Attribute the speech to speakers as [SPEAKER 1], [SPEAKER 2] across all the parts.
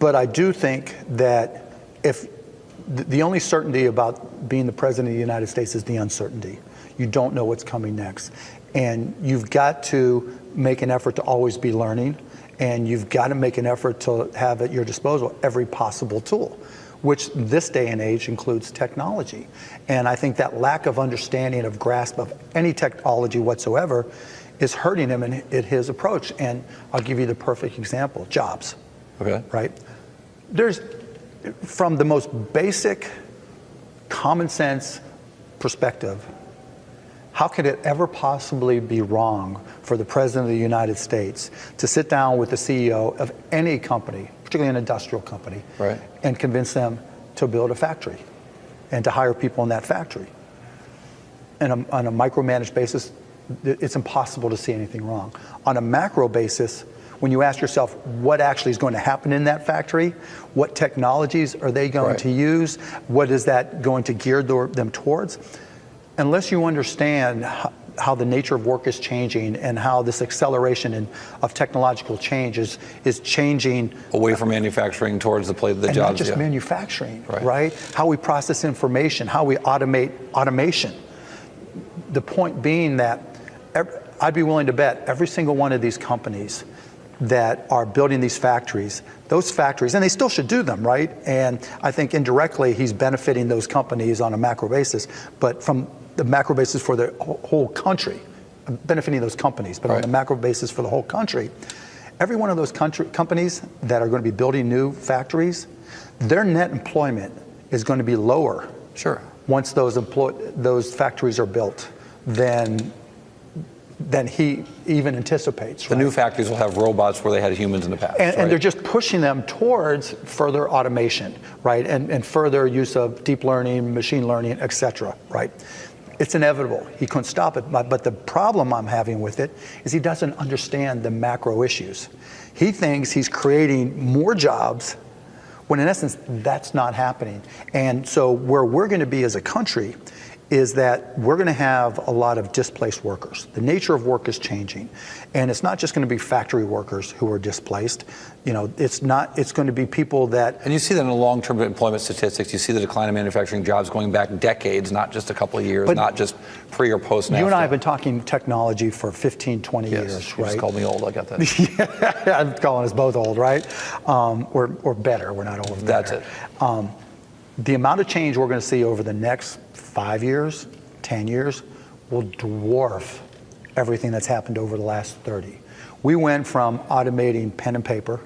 [SPEAKER 1] But I do think that if the only certainty about being the president of the United States is the uncertainty. You don't know what's coming next. And you've got to make an effort to always be learning, and you've got to make an effort to have at your disposal every possible tool, which this day and age includes technology. And I think that lack of understanding, of grasp of any technology whatsoever is hurting him in his approach. And I'll give you the perfect example, jobs.
[SPEAKER 2] Okay.
[SPEAKER 1] Right? There's, from the most basic common sense perspective, how could it ever possibly be wrong for the President of the United States to sit down with the CEO of any company, particularly an industrial company,
[SPEAKER 2] right,
[SPEAKER 1] and convince them to build a factory and to hire people in that factory? And on a micromanaged basis, it's impossible to see anything wrong. On a macro basis, when you ask yourself what actually is going to happen in that factory, what technologies are they going to use, what is that going to gear them towards, unless you understand how the nature of work is changing and how this acceleration of technological change is changing
[SPEAKER 2] away from manufacturing towards the jobs.
[SPEAKER 1] And not just manufacturing, right? How we process information, how we automate automation. The point being that I'd be willing to bet every single one of these companies that are building these factories, those factories, and they still should do them, right? And I think indirectly he's benefiting those companies on a macro basis, but from the macro basis for the whole country, benefiting those companies, but on the macro basis for the whole country, every one of those companies that are going to be building new factories, their net employment is going to be lower once those factories are built than he even anticipates.
[SPEAKER 2] The new factories will have robots where they had humans in the past.
[SPEAKER 1] And they're just pushing them towards further automation, right? And further use of deep learning, machine learning, et cetera, right? It's inevitable. He couldn't stop it. But the problem I'm having with it is he doesn't understand the macro issues. He thinks he's creating more jobs when in essence that's not happening. And so where we're going to be as a country is that we're going to have a lot of displaced workers. The nature of work is changing. And it's not just going to be factory workers who are displaced. You know, it's going to be people that...
[SPEAKER 2] And you see that in the long-term employment statistics. You see the decline in manufacturing jobs going back decades, not just a couple of years, not just pre or post NAFTA.
[SPEAKER 1] You and I have been talking technology for 15, 20 years, right?
[SPEAKER 2] You just called me old, I got that.
[SPEAKER 1] Yeah, I'm calling us both old, right? Or better, we're not old.
[SPEAKER 2] That's it.
[SPEAKER 1] The amount of change we're going to see over the next 5 years, 10 years, will dwarf everything that's happened over the last 30. We went from automating pen and paper,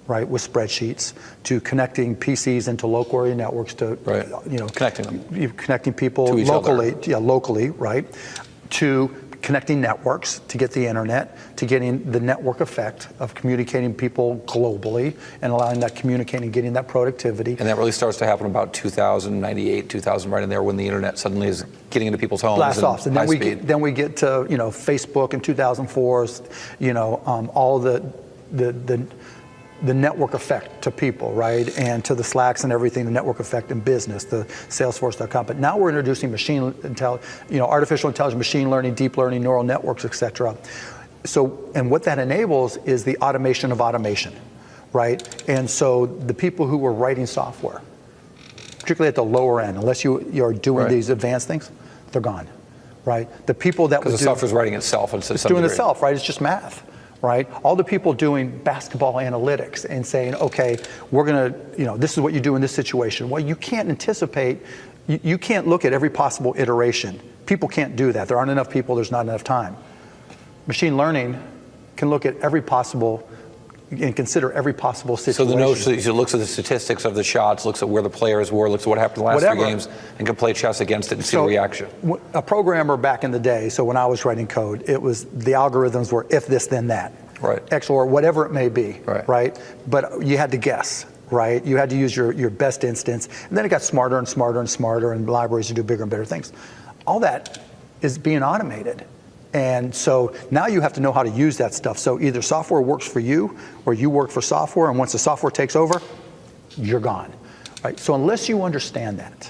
[SPEAKER 1] right, with spreadsheets, to connecting PCs into local area networks to, you know, connecting people
[SPEAKER 2] to each
[SPEAKER 1] locally,
[SPEAKER 2] other.
[SPEAKER 1] Locally, right, to connecting networks to get the internet, to getting the network effect of communicating people globally and allowing that communicating, getting that productivity.
[SPEAKER 2] And that really starts to happen about 2000, 98, 2000, right in there when the internet suddenly is getting into people's homes.
[SPEAKER 1] Blast off. And then we get to, you know, Facebook in 2004, you know, all the network effect to people, right? And to the Slacks and everything, the network effect in business, the Salesforce.com. But now we're introducing artificial intelligence, machine learning, deep learning, neural networks, et cetera. So, and what that enables is the automation of automation, right? And so the people who were writing software, particularly at the lower end, unless you're doing these advanced things, they're gone, right? The people that
[SPEAKER 2] because the software's writing itself.
[SPEAKER 1] It's doing itself, right? It's just math. Right? All the people doing basketball analytics and saying, okay, we're going to, you know, this is what you do in this situation. Well, you can't anticipate, you can't look at every possible iteration. People can't do that. There aren't enough people, there's not enough time. Machine learning can look at every possible and consider every possible situation.
[SPEAKER 2] So the notion, it looks at the statistics of the shots, looks at where the players were, looks at what happened in the last 3 games, and can play chess against it and see the reaction.
[SPEAKER 1] A programmer back in the day, so when I was writing code, it was the algorithms were if this, then that.
[SPEAKER 2] Right.
[SPEAKER 1] X or whatever it may be. Right. But you had to guess. Right. You had to use your best instance. And then it got smarter and smarter and smarter, and libraries to do bigger and better things. All that is being automated. And so now you have to know how to use that stuff. So either software works for you or you work for software, and once the software takes over, you're gone. Right? So unless you understand that,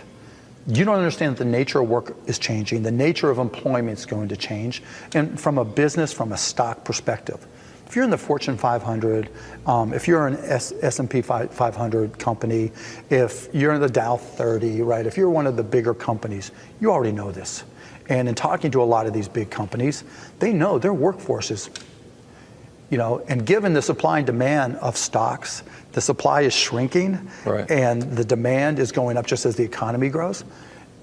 [SPEAKER 1] you don't understand that the nature of work is changing, the nature of employment is going to change, and from a business, from a stock perspective, If you're in the Fortune 500, if you're an S&P 500 company, if you're in the Dow 30, right? If you're one of the bigger companies, you already know this. And in talking to a lot of these big companies, they know their workforces, and given the supply and demand of stocks, the supply is shrinking,
[SPEAKER 2] right,
[SPEAKER 1] and the demand is going up just as the economy grows.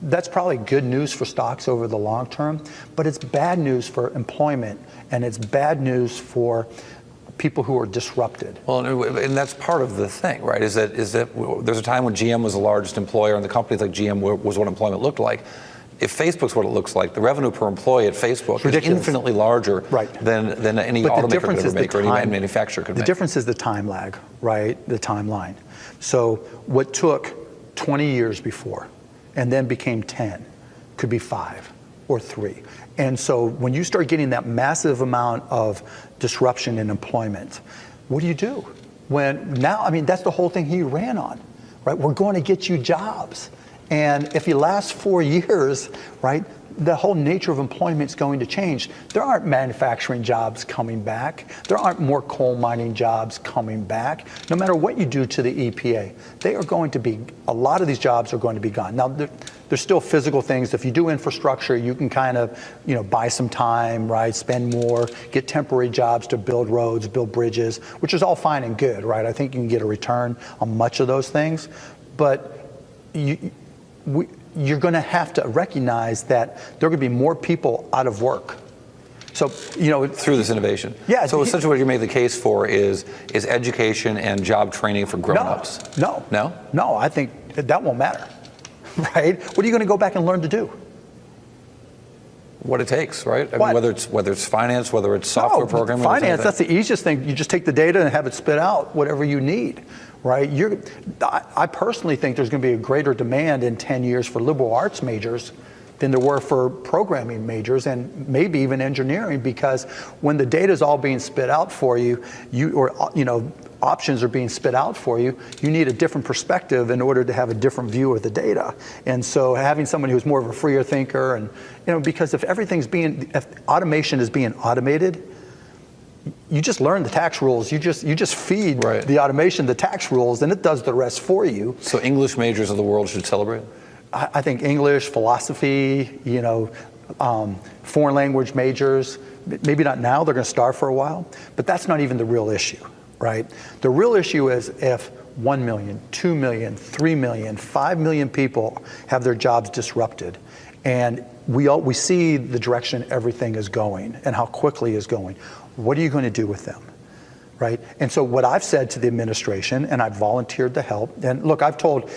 [SPEAKER 1] That's probably good news for stocks over the long term, but it's bad news for employment, and it's bad news for people who are disrupted.
[SPEAKER 2] Well, and that's part of the thing, right? Is that there's a time when GM was the largest employer, and the companies like GM was what employment looked like. If Facebook's what it looks like, the revenue per employee at Facebook is infinitely larger than any automaker could ever make or any manufacturer could make.
[SPEAKER 1] The difference is the time lag, right? The timeline. So what took 20 years before and then became 10 could be 5 or 3. And so when you start getting that massive amount of disruption in employment, what do you do? That's the whole thing he ran on, right? We're going to get you jobs. And if you last 4 years, right, the whole nature of employment is going to change. There aren't manufacturing jobs coming back. There aren't more coal mining jobs coming back. No matter what you do to the EPA, a lot of these jobs are going to be gone. Now, there's still physical things. If you do infrastructure, you can kind of, buy some time, right, spend more, get temporary jobs to build roads, build bridges, which is all fine and good, right? I think you can get a return on much of those things. But you're going to have to recognize that there are going to be more people out of work. So,
[SPEAKER 2] through this innovation.
[SPEAKER 1] Yeah.
[SPEAKER 2] So essentially what you made the case for is education and job training for grown-ups.
[SPEAKER 1] No.
[SPEAKER 2] No?
[SPEAKER 1] No, I think that won't matter, right? What are you going to go back and learn to do?
[SPEAKER 2] What it takes, right? I mean, whether it's finance, whether it's software programming.
[SPEAKER 1] Finance, that's the easiest thing. You just take the data and have it spit out whatever you need, right? I personally think there's going to be a greater demand in 10 years for liberal arts majors than there were for programming majors and maybe even engineering, because when the data is all being spit out for you, options are being spit out for you, you need a different perspective in order to have a different view of the data. And so having somebody who's more of a freer thinker, and because if automation is being automated, you just learn the tax rules. You just feed the automation the tax rules, and it does the rest for you.
[SPEAKER 2] So English majors of the world should celebrate?
[SPEAKER 1] I think English, philosophy, foreign language majors, maybe not now, they're going to starve for a while, but that's not even the real issue, right? The real issue is if 1 million, 2 million, 3 million, 5 million people have their jobs disrupted, and we see the direction everything is going and how quickly it's going. What are you going to do with them, right? And so what I've said to the administration, and I've volunteered to help, and look, I've told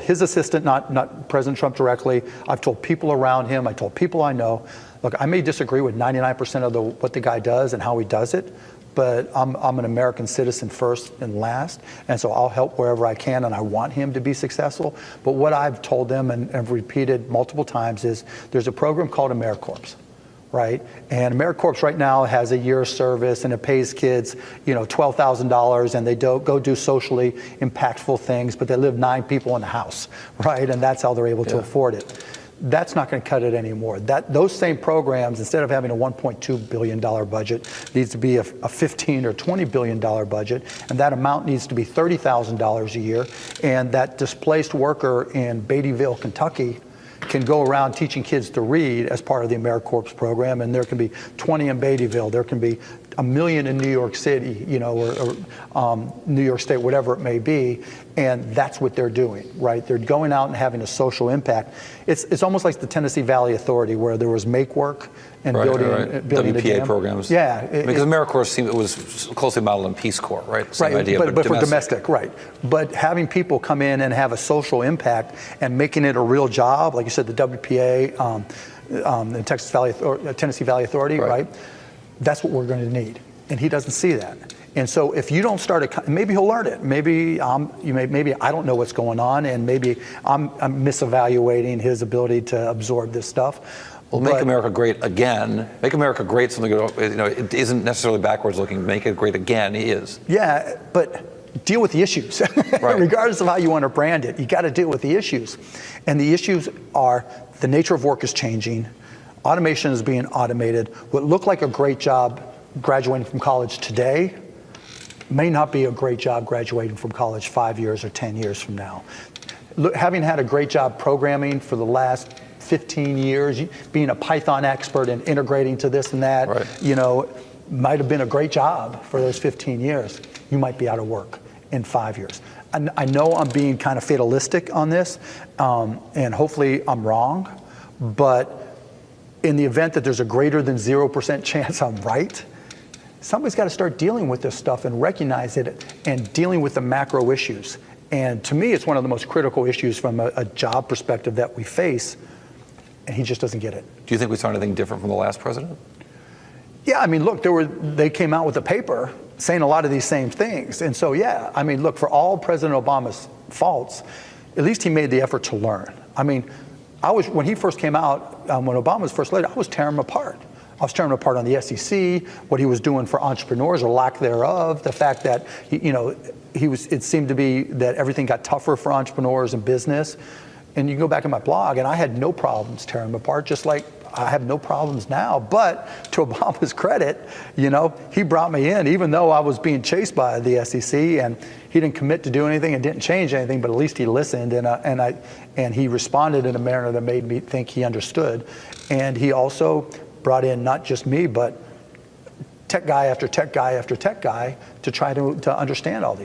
[SPEAKER 1] his assistant, not President Trump directly, I've told people around him, I told people I know, look, I may disagree with 99% of what the guy does and how he does it, but I'm an American citizen first and last, and so I'll help wherever I can, and I want him to be successful. But what I've told them and have repeated multiple times is there's a program called AmeriCorps, right? And AmeriCorps right now has a year's service, and it pays kids, $12,000, and they go do socially impactful things, but they live 9 people in the house, right? And that's how they're able to afford it. That's not going to cut it anymore. Those same programs, instead of having a $1.2 billion budget, needs to be a $15 or $20 billion budget, and that amount needs to be $30,000 a year. And that displaced worker in Beattyville, Kentucky, can go around teaching kids to read as part of the AmeriCorps program, and there can be 20 in Beattyville, there can be 1 million in New York City, or New York State, whatever it may be, and that's what they're doing, right? They're going out and having a social impact. It's almost like the Tennessee Valley Authority, where there was make work and building
[SPEAKER 2] WPA programs.
[SPEAKER 1] Yeah,
[SPEAKER 2] because AmeriCorps it was closely modeled on Peace Corps, right? Same idea,
[SPEAKER 1] but for domestic, right? But having people come in and have a social impact and making it a real job, like you said, the WPA, the Tennessee Valley Authority, right? That's what we're going to need, and he doesn't see that. And so if you don't start maybe he'll learn it. Maybe maybe I don't know what's going on, and maybe I'm misevaluating his ability to absorb this stuff.
[SPEAKER 2] Well, make America great again. Make America great. Something it isn't necessarily backwards looking. Make it great again is.
[SPEAKER 1] Yeah, but deal with the issues. Right. Regardless of how you want to brand it, you got to deal with the issues, and the issues are the nature of work is changing. Automation is being automated. What looked like a great job graduating from college today may not be a great job graduating from college 5 years or 10 years from now. Look, having had a great job programming for the last 15 years, being a Python expert and integrating to this and that, might have been a great job for those 15 years. You might be out of work in 5 years. And I know I'm being kind of fatalistic on this, and hopefully I'm wrong, but in the event that there's a greater than 0% chance I'm right, somebody's got to start dealing with this stuff and recognize it and dealing with the macro issues. And to me, it's one of the most critical issues from a job perspective that we face, and he just doesn't get it.
[SPEAKER 2] Do you think we saw anything different from the last president?
[SPEAKER 1] Yeah, I mean, look, they came out with a paper saying a lot of these same things. And so, yeah, I mean, look, for all President Obama's faults, at least he made the effort to learn. I mean, when he first came out, when Obama was first elected, I was tearing him apart. I was tearing him apart on the SEC, what he was doing for entrepreneurs or lack thereof, the fact that, it seemed to be that everything got tougher for entrepreneurs and business. And you can go back in my blog, and I had no problems tearing him apart, just like I have no problems now. But to Obama's credit, he brought me in, even though I was being chased by the SEC, and he didn't commit to do anything and didn't change anything, but at least he listened, and he responded in a manner that made me think he understood. And he also brought in not just me, but tech guy after tech guy after tech guy to try to understand all these.